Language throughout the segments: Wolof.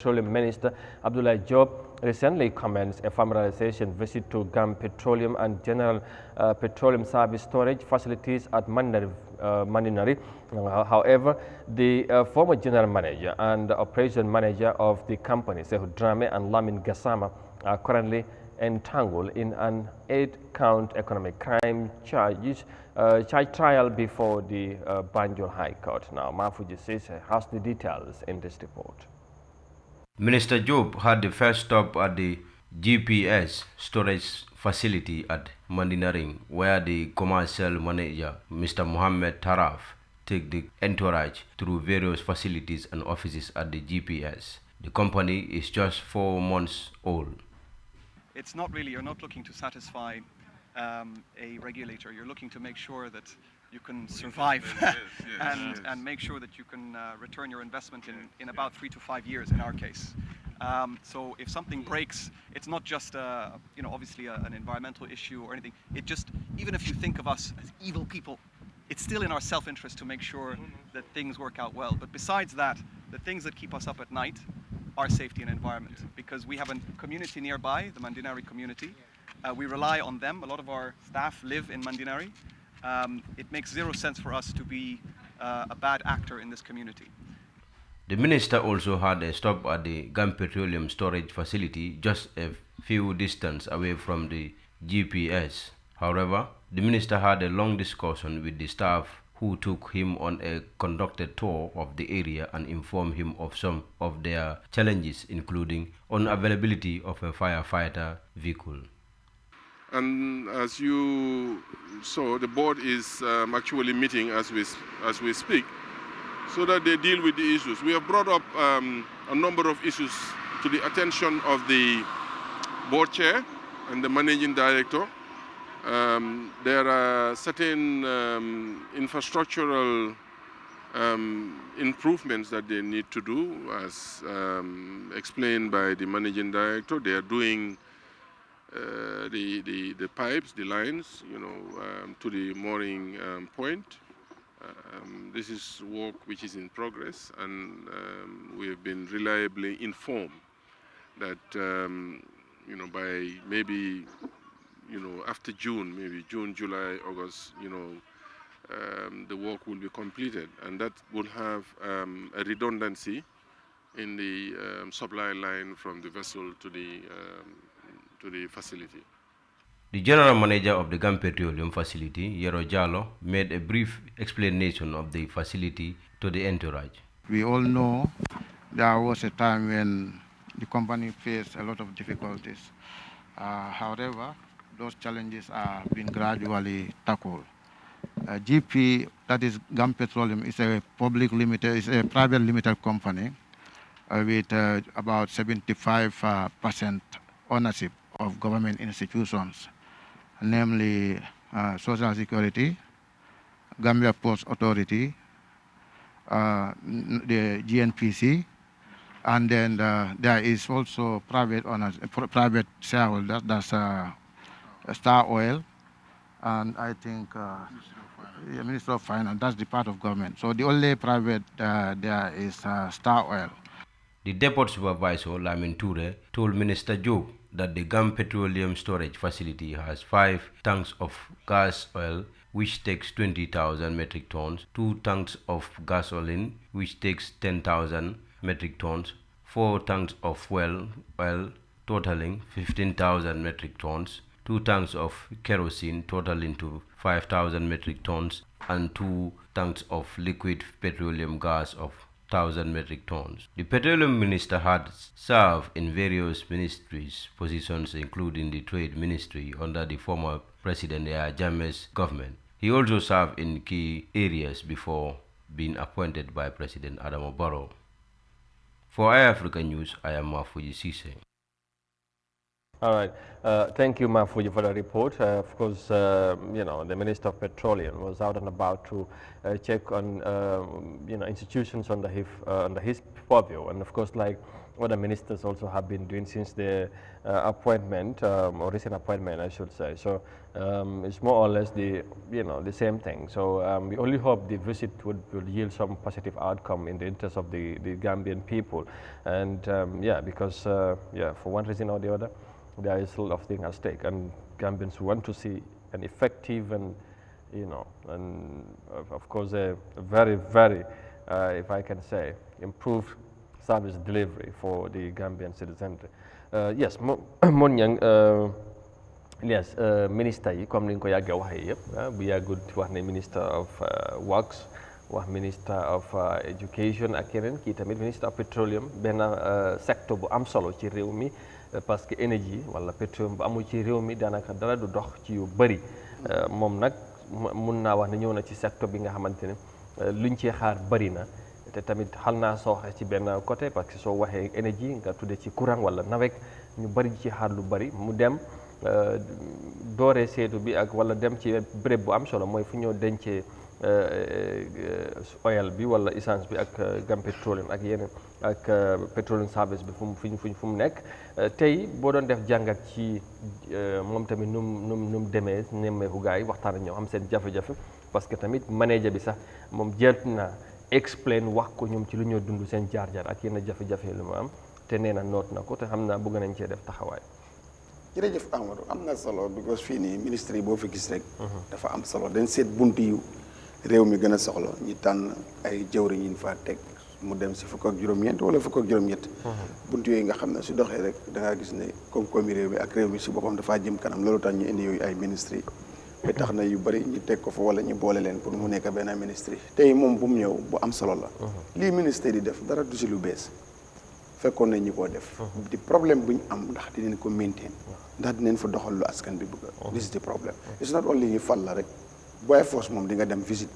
Petroleum Minister Abdoulaye Diop recently commenced a familiarization visit to Gambia Petroleum and General Petroleum Service storage facilities at Mandinari. However, the former general manager and operation manager of the company, Sehu Drame and Lamin Gassama, are currently entangled in an 8-count economic crime charge trial before the Banjul High Court. Now, Mafuji Sise has the details in this report. Minister Job had the first stop at the GPS storage facility at Mandinaring, where the commercial manager, Mr. Mohammed Taraf, take the entourage through various facilities and offices at the GPS. The company is just 4 months old. It's not really, you're not looking to satisfy a regulator. You're looking to make sure that you can survive and make sure that you can return your investment in about 3 to 5 years in our case. So if something breaks, it's not just obviously an environmental issue or anything. It just, even if you think of us as evil people, it's still in our self-interest to make sure that things work out well. But besides that, the things that keep us up at night are safety and environment, because we have a community nearby, the Mandinari community. We rely on them. A lot of our staff live in Mandinari. It makes zero sense for us to be a bad actor in this community. The minister also had a stop at the Gambia Petroleum storage facility just a few distance away from the GPS. However, the minister had a long discussion with the staff who took him on a conducted tour of the area and informed him of some of their challenges, including unavailability of a firefighter vehicle. And as you saw, the board is actually meeting as we speak, so that they deal with the issues. We have brought up a number of issues to the attention of the board chair and the managing director. There are certain infrastructural improvements that they need to do, as explained by the managing director. They are doing the pipes, the lines, to the mooring point. This is work which is in progress, and we have been reliably informed that by maybe after June, maybe June, July, August, the work will be completed, and that will have a redundancy in the supply line from the vessel to the facility. The general manager of the Gambia Petroleum facility, Yahya Jammeh, made a brief explanation of the facility to the entourage. We all know there was a time when the company faced a lot of difficulties. However, those challenges are being gradually tackled. GP, that is Gambia Petroleum, is a private limited company with about 75% ownership of government institutions, namely Social Security, Gambia Ports Authority, the GNPC, and then there is also private owners, private shareholders, that's Star Oil, and I think Minister of Finance, that's the part of government. So the only private there is Star Oil. The Depot Supervisor, Lamin Toure, told Minister Job that the Gambia Petroleum storage facility has 5 tanks of gas oil, which takes 20,000 metric tons, 2 tanks of gasoline, which takes 10,000 metric tons, 4 tanks of oil, totaling 15,000 metric tons, 2 tanks of kerosene, totaling to 5,000 metric tons, and 2 tanks of liquid petroleum gas of 1,000 metric tons. The petroleum minister had served in various ministries positions, including the trade ministry under the former President Yahya Jammeh's government. He also served in key areas before being appointed by President Adama Barrow. For Eyeafrica News, I am Mafuji Sise. All right. Thank you, Mafuji, for the report. Of course, the Minister of Petroleum was out and about to check on, institutions under his purview. And of course, like other ministers also have been doing since the appointment, or recent appointment, I should say. So it's more or less the same thing. So we only hope the visit would yield some positive outcome in the interest of the Gambian people, and because for one reason or the other, there is a lot of things at stake, and Gambians want to see an effective and and of course a very, very, if I can say, improved service delivery for the Gambian citizens. Yes, yes, minister yi comme ni nga ko yàggee waxee yëpp bu yàggul wax ne minister of works, wax minister of education ak yeneen kii tamit minister of petroleum, benn secteur bu am solo ci réew mi parce que énergie wala pétrole bu amul ci réew mi daanaka dara du dox ci yu bëri. Moom nag mun naa wax ne ñëw na ci secteur bi nga xamante ne luñ cee xaar bëri na te tamit xal naa sooxe ci benn côté parce que soo waxee énergie nga tudde ci courant wala nawet ñu bëri ci xaar lu bëri mu dem dooree seetu bi ak wala dem ci béréb bu am solo mooy fu ñoo dencee oil bi wala essence bi ak Gam Petroleum ak yeneen ak petroleum service bi fu mu nekk tey boo doon def jàngat ci moom tamit nu mu demee nemmeeku gars yi waxtaan ak ñoom xam seen jafe-jafe parce que tamit manager bi sax moom jeet na explain wax ko ñoom ci lu ñoo dund seen jaar-jaar ak yenn jafe-jafe lu mu am te nee na noot na ko te xam naa bëgg nañ cee def taxawaay. jërëjëf Amadou am na solo because fii nii ministre yi boo fi gis rek. dafa am solo dañ seet bunt yu réew mi gën a soxla ñi tànn ay jëwriñ yi ñu faa teg mu dem si fukk ak juróom-ñeent wala fukk ak juróom-ñett. bunt yooyu nga xam ne su doxee rek da ngaa gis ne koom-koomi réew mi ak réew mi si boppam dafaa jëm kanam loolu tax ñu indi yooyu ay ministres yi. ba tax na yu bëri ñu teg ko fa wala ñu boole leen pour mu nekk benn ministre yi tey moom bu mu ñëw bu am solo la. lii ministère yi def dara du si lu bees. fekkoon nañ ñu koo def. di problème bu ñu am ndax dinañ ko maintain. ndax dinañ fa doxal lu askan bi bëgg. this is the problem. it's not only ñu fal la rek booy force moom di nga dem visite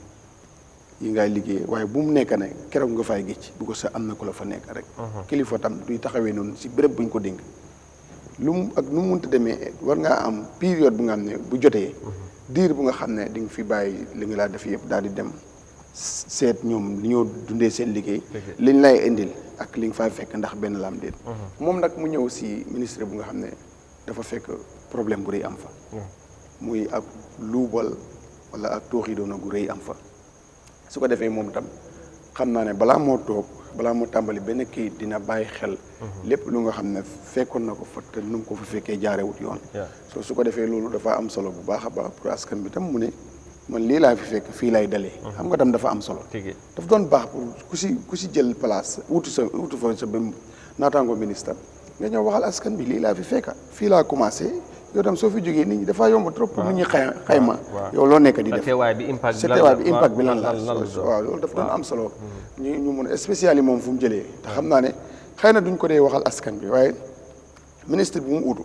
yi ngay liggéey waaye bu mu nekk ne keroog nga fay géej bu ko sa am na ko la fa nekk rek. kilifa tam duy taxawee noonu si béréb bu ñu ko dénk. lu mu ak nu mu mënta demee war ngaa am période bu nga xam ne bu jotee. diir bu nga xam ne di nga fi bàyyi li nga laa def yëpp daal di dem seet ñoom li ñoo dundee seen liggéey. liñ lay indil ak li nga fay fekk ndax benn laam déet. moom nag mu ñëw si ministre bu nga xam ne dafa fekk problème bu rëy am fa. muy ak luubal wala ak tooxi doona gu rëy am fa. su ko defee moom tam xam naa ne balaa moo tàmbali benn kayit dina bàyyi xel. lépp lu nga xam ne fekkoon na ko fa te nu mu ko fa fekkee jaarewut yoon. su ko defee loolu dafa am solo bu baax a baax pour askan bi tam mu ne man lii laa fi fekk fii lay dalee. xam nga tam dafa am solo. dafa doon baax pour ku si jël place wutu fa sa benn naataango ministre nga ñëw waxal askan bi lii laa fi fekka fii laa commencé. yow tam soo fi jógee nit ñi dafa yomb trop pour nit ñi xayma yow loo nekk di def teewaay bi impact bi lan la waaw loolu dafa doon am solo ñu mun spécial yi moom fu mu jëlee te xam naa ne xëy na duñ ko dee waxal askan bi waaye ministre bi mu utu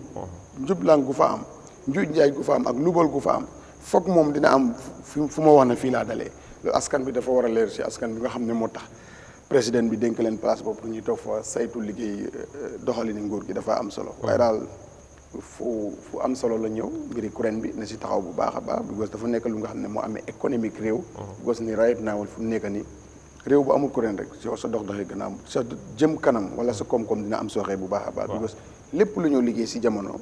njublaan gu fa am njuuj njaay gu fa am ak lubal gu fa am foog moom dina am fu ma wax ne fii laa dalee loolu askan bi dafa war a leer si askan bi nga xam ne moo tax président bi dénk leen place boobu pour ñu toog fa saytu liggéey doxalini nguur gi dafa am solo waaye daal fu am solo la ñëw mbiri kuréel bi na si taxaw bu baax a baax because dafa nekk lu nga xam ne moo amee économique réew because ni right now fu mu nekk ni réew bu amul kuréel rek sa doxee gën a am sa jëm kanam wala sa koom-koom dina am sooxee bu baax a baax because lépp lu ñoo liggéey si jamono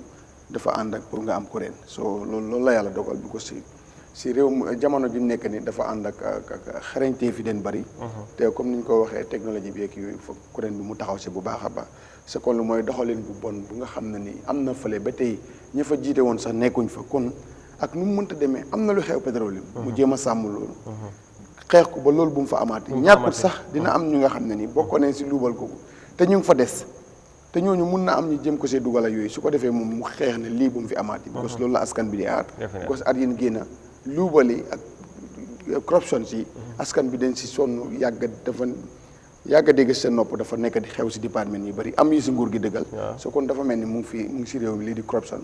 dafa ànd ak pour nga am kuréel so loolu la yàlla dogal because si réew jamono bi nekk ni dafa ànd ak xarañtee fi den bari te comme ni ñu ko waxee technologie bi ak yooyu foog kuréel bi mu taxaw si bu baax a baax c'est kon lu mooy doxalin bu bon bu nga xam ne ni am na fële ba tey ña fa jiite woon sax nekkuñ fa kon ak nu mu mënta demee am na lu xew Petroleum mu jéem a sàmm loolu xeex ko ba loolu bu mu fa amaati ñàkkut sax dina am ñu nga xam ne ni bokkoon nañ si luubal kooku te ñu ngi fa des te ñooñu mun na am ñu jëm ko see dugal ak yooyu su ko defee moom mu xeex ne lii bu mu fi amaati parce que loolu la askan bi di aar parce que at yéen génn luubali ak corruption si askan bi dañ si sonn yàgg a dégg seen nopp dafa nekk di xew si département yi bëri am yi si nguur gi dëggal so kon dafa mel ni mu ngi si réew mi lii di corruption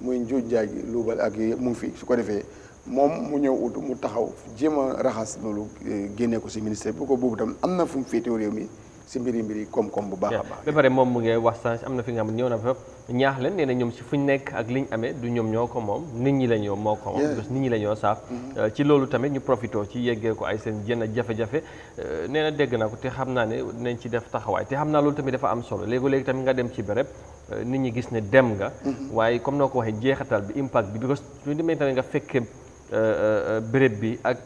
muy njuuj njaay gi luubal ak yooyu mu ngi fi su ko defee moom mu ñëw ut mu taxaw jéem a raxas loolu génnee ko si ministère bu ko boobu tam am na fu mu féetee réew mi si mbiri koom-koom bu baax a baax. ba pare moom mu ngi wax sax am na fi nga xam ne ñëw na fa ñaax leen nee na ñoom si fu ñu nekk ak liñ amee du ñoom ñoo ko moom nit ñi la ñoo moo ko moom parce que nit ñi la ñoo saaf ci loolu tamit ñu profité ci yeggee ko ay seen jën jafe-jafe nee na dégg naa ko te xam naa ne nañ ci def taxawaay te xam naa loolu tamit dafa am solo léegi tamit nga dem ci béréb nit ñi gis ne dem nga waaye comme noo ko waxee jeexatal bi impact bi because su demee tamit nga fekkee béréb bi ak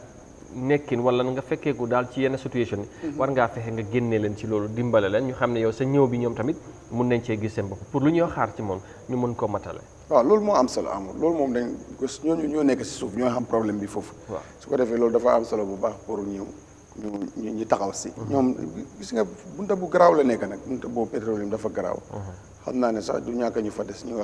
nekkin wala nga fekkee ko daal ci yenn situation yi war ngaa fexe nga génnee leen ci loolu dimbale leen ñu xam ne yow sa ñëw bi ñoom tamit mun nañ cee gis seen bopp pour lu ñoo xaar ci moom ñu mun ko matale. waaw loolu moo am solo amul loolu moom dañ ñooñu ñoo nekk si suuf ñoo xam problème bi foofu. waaw su ko defee loolu dafa am solo bu baax pour ñu taxaw si. ñoom gis nga bunta bu garaaw la nekk nag bunta boobu Petroleum dafa garaaw. xam naa ne sax du ñàkk ñu fa des ñu nga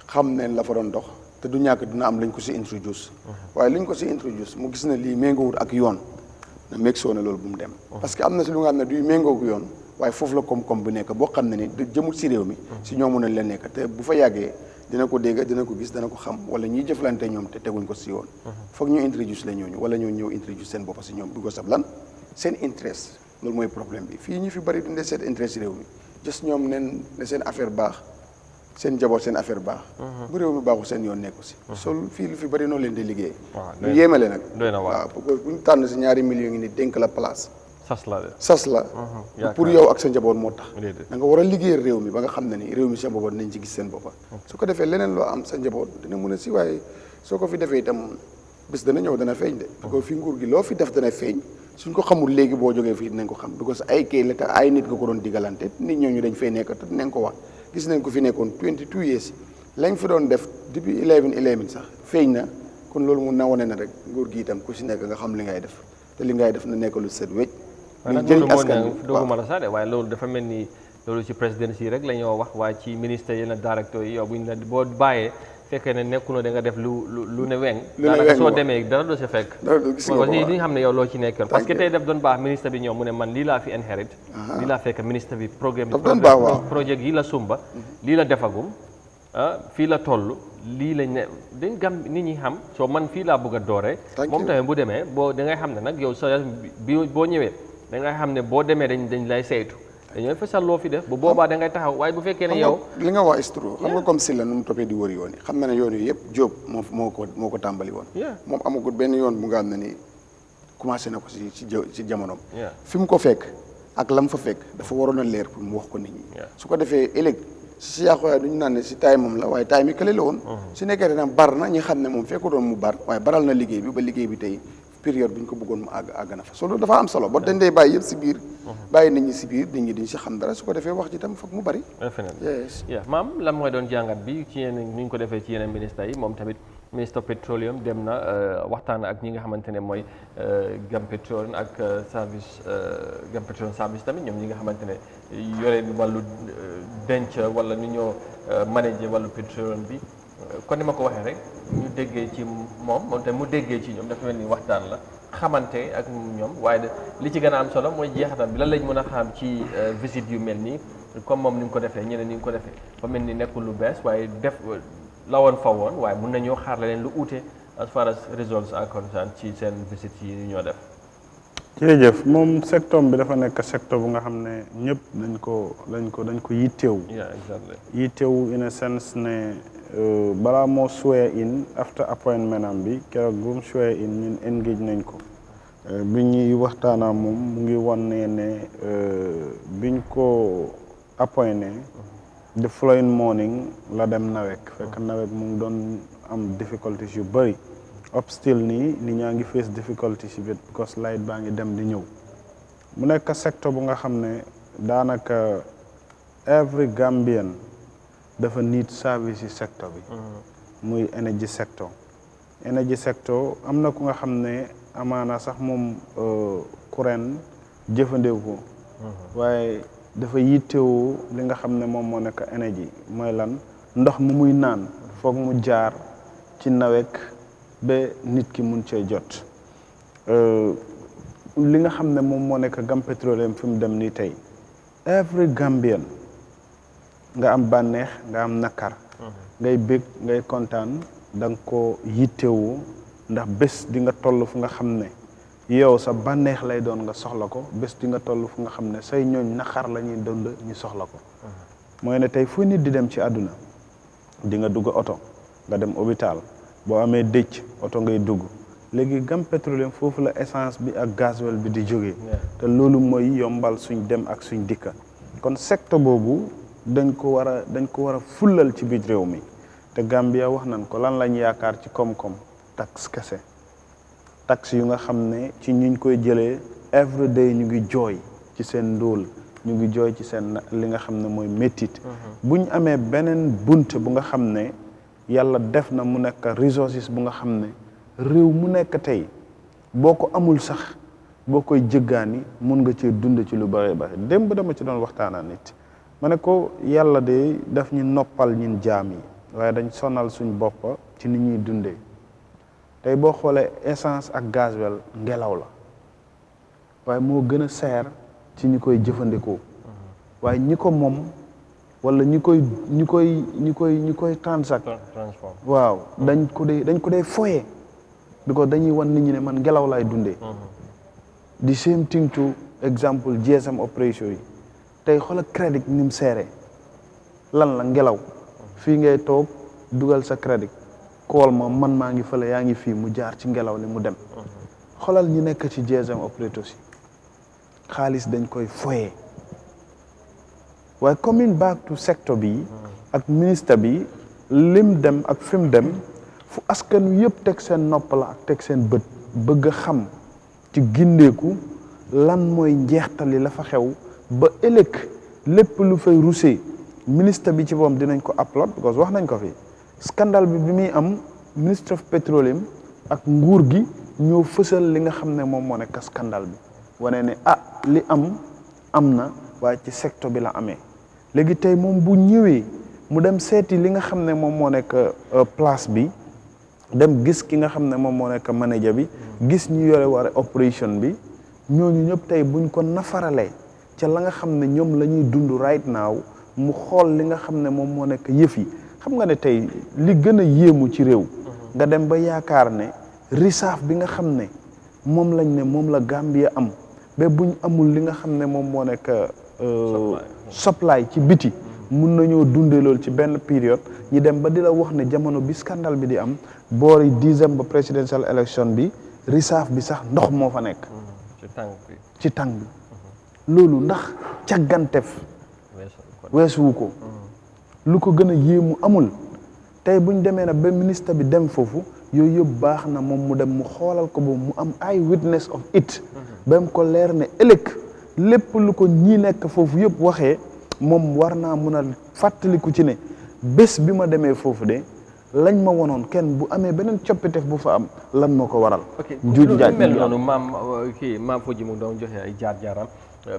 xam ne la fa doon dox. te du ñàkk dina am lañ ko si introduce waaye liñ ko si introduce mu gis ne lii méngoowul ak yoon na meg soo ne loolu bu mu dem parce que am na si lu nga xam ne du méngoowu yoon waaye foofu la koom-koom bu nekk boo xam ne ni du jëmul si réew mi si ñoo mën a leen nekk te bu fa yàggee dina ko dégg dina ko gis dana ko xam wala ñuy jëflante ñoom te teguñ ko si yoon foog ñu introduce la ñooñu wala ñoo ñëw introduce seen bopp si ñoom bi ko sab lan seen interest loolu mooy problème bi fii ñu fi bëri dundee seen interest si réew mi just ñoom nen ne seen affaire baax seen njaboot seen affaire baax bu réew mi baaxul seen yoon nekku si sol fii lu fi bëri noonu leen di liggéey lu yéemale nag waaw bu ñu tànn si 2 millions ngi ni dénk la place sas la pour yow ak sa njaboot moo tax da nga war a liggéey réew mi ba nga xam ne ni réew mi seen boppa nañ ci gis seen boppa su ko defee leneen loo am sa njaboot dina mën a si waaye soo ko fi defee itam bés dana ñëw dana feeñ de parce que fi nguur gi loo fi def dana feeñ suñ ko xamul léegi boo jógee fii dinañ ko xam because ay kay la te ay nit nga ko doon digalante nit ñooñu dañ fay nekk te dinañ ko wax gis nañ ko fi nekkoon 22 years lañ fi doon def depuis 11 sax feeñ na kon loolu mun na wane na rek nguur gi itam ku si nekk nga xam li ngay def te li ngay def na nekk lu set wecc ñu jëriñ askan bi dooguma la sax de waaye loolu dafa mel ni loolu ci présidence yi rek la ñoo wax waaye ci ministère yenn directeur yi yow buñ la boo bàyyee fekkee ne nekkuloo da nga def lu ne weng daanaka soo demee dara du si fekk parce que ñi nga xam ne yow loo ci nekkoon parce que tey def doon baax ministre bi ñëw mu ne man lii laa fi inherit lii laa fekk ministre bi projet yi la sumba lii la defagum fii la toll lii lañ ne dañ gam nit ñi xam soo man fii laa bëgg a dooree moom tamit bu demee boo da ngay xam ne nag yow sa bi boo ñëwee da ngay xam ne boo demee dañ lay saytu dañooy fesal loo fi def bu boobaa da ngay taxaw waaye bu fekkee ne yow li nga wax istro xam nga comme si la nu mu toppee di wër yoon yi xam na ne yoon yi yëpp Jóob moo ko tàmbali woon moom amagul benn yoon bu nga xam ne ni commencé na ko si jamonoom fi mu ko fekk ak lam fa fekk dafa waroon a leer pour mu wax ko nit ñi su ko defee ëllëg si yàqu duñu naan ne si taay moom la waaye taay mi kële la woon su nekkee dana bar na ñi xam ne moom fekku doon mu bar waaye baral na liggéey bi ba liggéey bi tey période bu ñu ko bëggoon mu àgg na fa so loolu dafa am solo ba dañ dee bàyyi yëpp si biir bàyyi nit ñi si biir nit ñi dañ si xam dara su ko defee wax ji tam foog mu bari maam lan mooy doon jàngat bi ci yeneen ni ñu ko defee ci yeneen ministres yi moom tamit ministre Petroleum dem na waxtaan ak ñi nga xamante ne mooy Petroleum ak service Petroleum service tamit ñoom ñi nga xamante ne yore wàllu denc wala ni ñoo manager wàllu Petroleum bi kon ni ma ko waxee rek ñu déggee ci moom tamit mu déggee ci ñoom dafa mel ni waxtaan la xamante ak ñoom waaye li ci gën a am solo mooy jeexatal bi lan lañ mën a xam ci visite yu mel nii comme moom ni mu ko defee ñeneen ni mu ko defee ba mel ni nekkul lu bees waaye def la woon fa woon waaye mun nañoo xaar leen lu uute as far as results are concerned ci seen visite yi ñoo def. jërëjëf moom secteur bi dafa nekk secteur bu nga xam ne ñëpp dañ ko yitteewu. yitteewu in a sense ne balaa moo swear in after appointment am bi keroog bu mu swear in ñun engage nañ ko bi ñuy waxtaanaa moom mu ngi wan ne biñ ko appointé the following morning la dem nawek fekk nawek mu ngi doon am difficulties yu bëri up still nii nit ñaa ngi face difficulties yi because light baa ngi dem di ñëw mu nekk secteur bu nga xam ne daanaka every Gambian dafa need service yi secteur bi muy energy sector am na ku nga xam ne amaana sax moom courant jëfandikoo waaye dafa yittewoo li nga xam ne moom moo nekk énergie mooy lan ndox mu muy naan foog mu jaar ci nawek ba nit ki mun cee jot li nga xam ne moom moo nekk Petroleum fi mu dem nii tey every Gambian nga am bànneex nga am nakar ngay bég ngay kontaan da nga ko yittewoo ndax bés di nga toll fu nga xam ne yow sa bànneex lay doon nga soxla ko bés di nga toll fu nga xam ne say ñooñ naqar la ñuy dund ñu soxla ko mooy ne tey fu nit di dem ci àdduna di nga dugg oto nga dem hôpital boo amee dëcc oto ngay dugg léegi Gam Petroleum foofu la essence bi ak gasoil bi di jógee te loolu mooy yombal suñ dem ak suñ dikka kon secteur boobu dañ ko war a fullal ci biir réew mi te Gambia wax nañ ko lan lañ yaakaar ci koom-koom taxe kese taxe yu nga xam ne ci ñuñ koy jëlee every day ñu ngi jooy ci seen ndóol ñu ngi jooy ci seen li nga xam ne mooy méttit buñ amee beneen bunt bu nga xam ne yàlla def na mu nekk resources bu nga xam ne réew mu nekk tey boo ko amul sax boo koy jëggaani mun nga cee dund ci lu bare bare démb dama ci doon waxtaanaa nit ma ne ko yàlla de daf ñu noppal ñun jaam yi waaye dañ sonal suñ bopp ci ni ñuy dundee tey boo xoolee essence ak gasoil ngelaw la waaye moo gën a seer ci ñi koy jëfandikoo waaye ñi ko moom wala ñi koy transact waaw dañ ko dee foye because dañuy wan nit ñi ne man ngelaw laay dundee the same thing to exemple GSM operation yi tey xoolal crédit ni mu seere lan la ngelaw fii ngay toog dugal sa crédit kool ma man maa ngi fële yaa ngi fii mu jaar ci ngelaw li mu dem xoolal ñi nekk ci GSM operator si xaalis dañ koy foye waaye coming back to secteur bi ak ministre bi lim dem ak fi mu dem fu askan wi yëpp teg seen nopp la ak teg seen bët bëgg a xam ci gindeeku lan mooy njeextali la fa xew ba ëllëg lépp lu fay rusé ministre bi ci boppam dinañ ko upload because wax nañ ko fi scandale bi muy am ministre of petroleum ak nguur gi ñoo fësal li nga xam ne moom moo nekk scandale bi wane ne li am na waaye ci secteur bi la amee léegi tey moom bu ñëwee mu dem seeti li nga xam ne moom moo nekk place bi dem gis ki nga xam ne moom moo nekk manager bi gis ñu yore war operation bi ñooñu ñëpp tey buñ ko nafaralee ca la nga xam ne ñoom la ñuy dund right now mu xool li nga xam ne moom moo nekk yëf yi xam nga ne tey li gën a yéemu ci réew nga dem ba yaakaar ne risaaf bi nga xam ne moom lañ ne moom la Gambia am ba buñ amul li nga xam ne moom moo nekk supply ci biti mun nañoo dundee loolu ci benn période ñi dem ba di la wax ne jamono bi scandale bi di am boori December presidential election bi risaaf bi sax ndox moo fa nekk ci tàng bi loolu ndax càggantef weesuwu ko lu ko gën a yéemu amul tey buñ demee na ba ministre bi dem foofu yooyu yëpp baax na moom mu dem mu xoolal ko boobu mu am ay witness of it ba mu ko leer ne ëllëg lépp lu ko ñii nekk foofu yëpp waxee moom war naa mun a fàttaliku ci ne bés bi ma demee foofu de lañ ma wonoon kenn bu amee beneen coppitef bu fa am lan moo ko waral. njuuj njaaj mel noonu maam Fodji mu doon joxe ay jaar-jaaram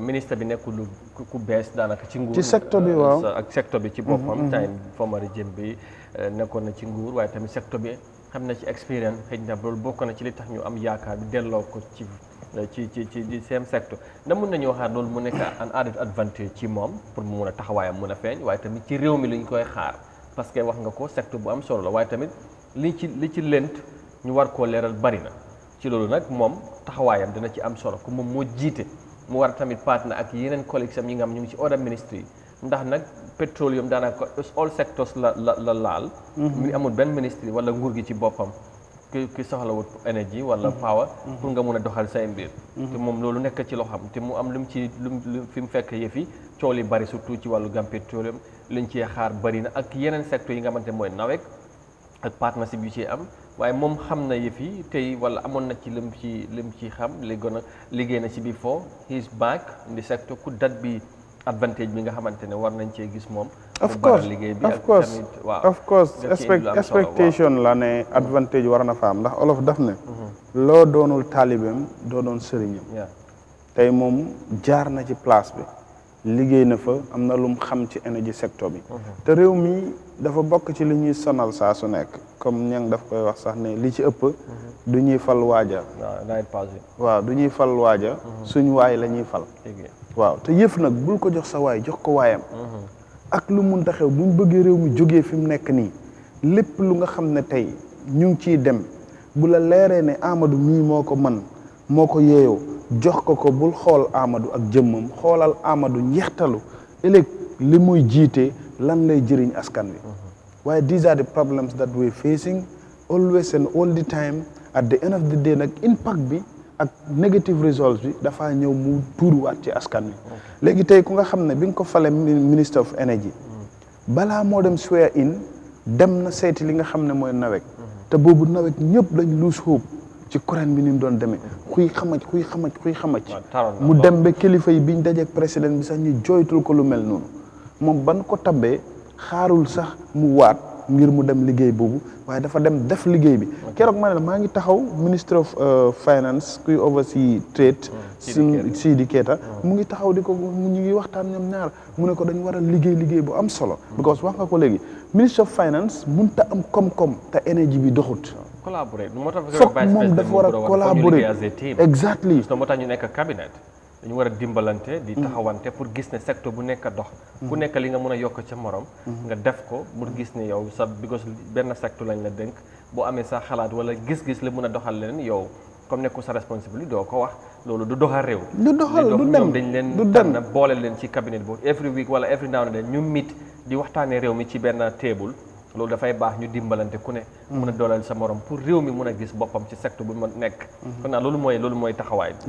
ministre bi nekkul ku bees daanaka ci nguur. ci secteur bi waaw ak secteur bi ci boppam. time Famara Jëm bi nekkoon na ci nguur waaye tamit secteur bi xam na ci expérience xëy na loolu bokk na ci li tax ñu am yaakaar bi delloo ko ci seen secteur da mun nañu waxaat loolu mu nekk an added advantage ci moom pour mu mun a taxawaayam mun a feeñ waaye tamit ci réew mi lañ koy xaar parce que wax nga ko secteur bu am solo la waaye tamit li ci lent ñu war koo leeral bari na ci loolu nag moom taxawaayam dina ci am solo ko moom moo jiite mu war tamit partner ak yeneen collègues am yi nga xam ñu ngi ci other ministry yi ndax nag petroleum daanaka all sectors la laal mi amul benn ministry wala nguur gi ci boppam ki soxlawut énergie wala power pour nga mun a doxal say mbir te moom loolu nekk ci loo xam te mu am lu fi mu fekk yëf yi coow li bari surtout ci wàllu Gam Petroleum liñ ci xaar bari na ak yeneen secteurs yi nga xamante mooy nawek ak partnership yu ci am waaye moom xam na yëf yi tey wala amoon na ci lim ci xam li gën a liggéey na ci before he is back in the sector ku dat bi advantage bi nga xamante ne war nañ cee gis moom of course expectation la ne advantage war na fa am ndax olof daf ne loo doonul taalibeem doo doon sëriñam tey moom jaar na ci place bi liggéey na fa am na lu mu xam ci energy sector bi te réew mi dafa bokk ci li ñuy sonal saa su nekk comme ñang daf koy wax sax ne li ci ëpp du ñuy fal waaja waaw du ñuy fal waaja suñ waay la ñuy fal waaw te yëf nag bul ko jox sa waay jox ko waayam ak lu mun taxew buñ bëggee réew mi jógee fi mu nekk nii lépp lu nga xam ne tey ñu ngi ciy dem bu la leeree ne Amadou mii moo ko man moo ko yeeyoo jox ko bul xool Amadou ak jëmmam xoolal Amadou njeextalu ëllëg li muy jiite lan lay jëriñ askan wi waaye these are the problems that we're facing always and all the time at the end of the day nag impact bi ak negative results bi dafa ñëw mu tuuruwaat ci askan wi léegi tey ku nga xam ne bi nga ko fale minister of energy balaa moo dem swear in dem na seeti li nga xam ne mooy nawet te boobu nawet ñëpp dañ lose hope ci courant bi ni mu doon demee xuy xamaj mu dem ba kilifa yi biñ dajeek président bi sax ñu jooytul ko lu mel noonu moom ban ko tabbee xaarul sax mu waat ngir mu dem liggéey boobu waaye dafa dem def liggéey bi keroog ma ne la maa ngi taxaw ministre of finance kuy oversee trade Sidi Keita mu ngi taxaw di ko ñu ngi waxtaan ñoom ñaar mu ne ko dañ war a liggéey bu am solo because wax nga ko léegi ministre of finance mënut a am koom-koom te énergie bi doxut collaborer foog moom dafa war a collaborer exactly moo tax ñu nekk cabinet dañu war a dimbalante di taxawante pour gis ne secteur bu nekk dox ku nekk li nga mën a yokk ca morom nga def ko pour gis ne yow sa because benn secteur lañ la dénk boo amee sa xalaat wala gis-gis la mën a doxal leneen yow comme nekku sa responsabilité doo ko wax loolu du doxal réew du doxal du dem dañ leen tànn boole leen ci cabinet boobu every week wala every now and then ñu meet di waxtaanee réew mi ci benn table loolu dafay baax ñu dimbalante ku ne mën a dooleel sa morom pour réew mi mën a gis boppam ci secteur bu mu nekk kon naa loolu mooy taxawaay